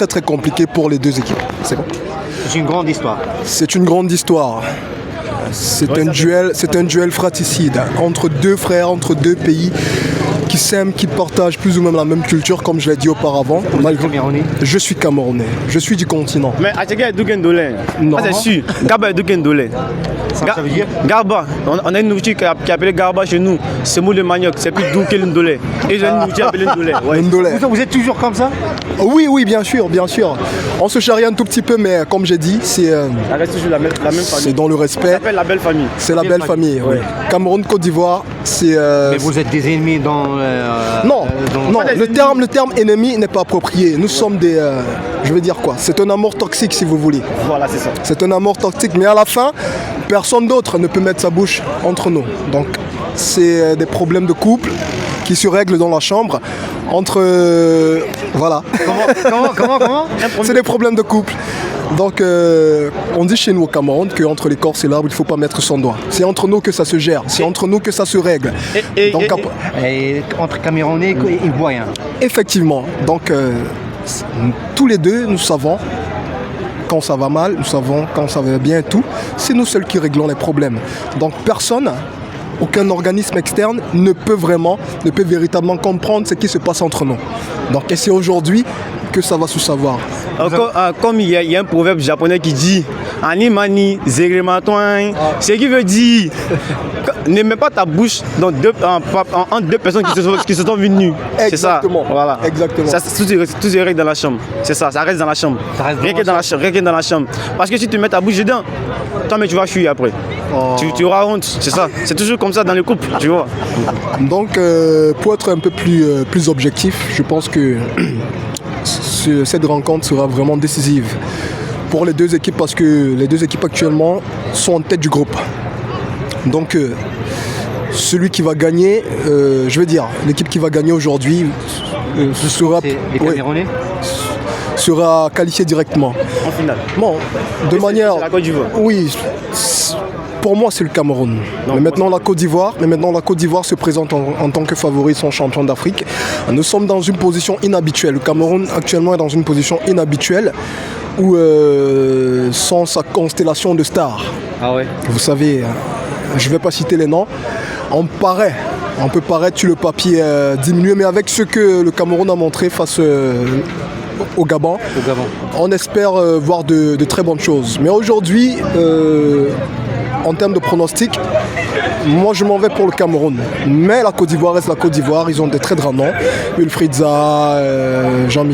très compliqué pour les deux équipes. C'est bon. C'est une grande histoire. C'est une grande histoire. C'est un duel fratricide entre deux frères, entre deux pays qui s'aiment, qui partagent plus ou moins la même culture, comme je l'ai dit auparavant. Camerounais. Je suis camerounais, je suis du continent. Mais Atega est Dougendolé. Non. C'est sûr. Garba est Dougendolé. Ça veut dire Garba, on a une nourriture qui est appelée Garba chez nous. C'est moule de manioc, c'est plus doux que l'Indolé. Et j'ai une nourriture appelée Ndolé. Ouais. Ndolé. vous êtes toujours comme ça? Oui, bien sûr. On se charrie un tout petit peu, mais comme j'ai dit, c'est Ça reste toujours la même famille. c'est dans le Ça respect. s'appelle la belle famille. C'est la belle famille, oui. Ouais. Cameroun, Côte d'Ivoire, c'est... Mais vous êtes des ennemis dans... Non, le terme ennemi n'est pas approprié. Nous sommes des... je veux dire quoi? C'est un amour toxique, si vous voulez. Voilà, c'est ça. C'est un amour toxique, mais à la fin, personne d'autre ne peut mettre sa bouche entre nous. Donc, c'est des problèmes de couple qui se règlent dans la chambre entre... voilà. Comment C'est des problèmes de couple. Donc, on dit chez nous au Cameroun qu'entre les corses et l'arbre, il ne faut pas mettre son doigt. C'est entre nous que ça se gère, c'est entre nous que ça se règle. Et entre Camerounais et Ivoiriens. Effectivement. Donc, tous les deux, nous savons quand ça va mal, nous savons quand ça va bien et tout. C'est nous seuls qui réglons les problèmes. Donc, personne, aucun organisme externe ne peut véritablement comprendre ce qui se passe entre nous. Donc, et c'est aujourd'hui que ça va se savoir. Comme il y a un proverbe japonais qui dit Ani mani zegrematoin, ce qui veut dire ne mets pas ta bouche dans entre deux personnes qui se sont venues. C'est ça. Voilà. Exactement. Ça, tout se règle dans la chambre. C'est ça reste dans la chambre. Rien que dans la chambre. Parce que si tu mets ta bouche dedans, toi mais tu vas fuir après. Oh. Tu auras honte, c'est ça. C'est toujours comme ça dans le couple, tu vois. Donc pour être un peu plus objectif, je pense que cette rencontre sera vraiment décisive pour les deux équipes parce que les deux équipes actuellement sont en tête du groupe. Donc celui qui va gagner, je veux dire, l'équipe qui va gagner aujourd'hui sera qualifiée directement. En finale. Bon, de manière... C'est la Côte d'Ivoire. Oui, pour moi c'est le Cameroun. Mais maintenant la Côte d'Ivoire se présente en tant que favori, son champion d'Afrique. Nous sommes dans une position inhabituelle. Le Cameroun actuellement est dans une position inhabituelle où sans sa constellation de stars. Ah ouais. Vous savez, je ne vais pas citer les noms. On peut paraître sur le papier diminué, mais avec ce que le Cameroun a montré face au Gabon, on espère voir de très bonnes choses. Mais aujourd'hui, en termes de pronostic, moi je m'en vais pour le Cameroun. Mais la Côte d'Ivoire reste la Côte d'Ivoire, ils ont des très grands noms. Wilfried Zaha, Jean-Michel.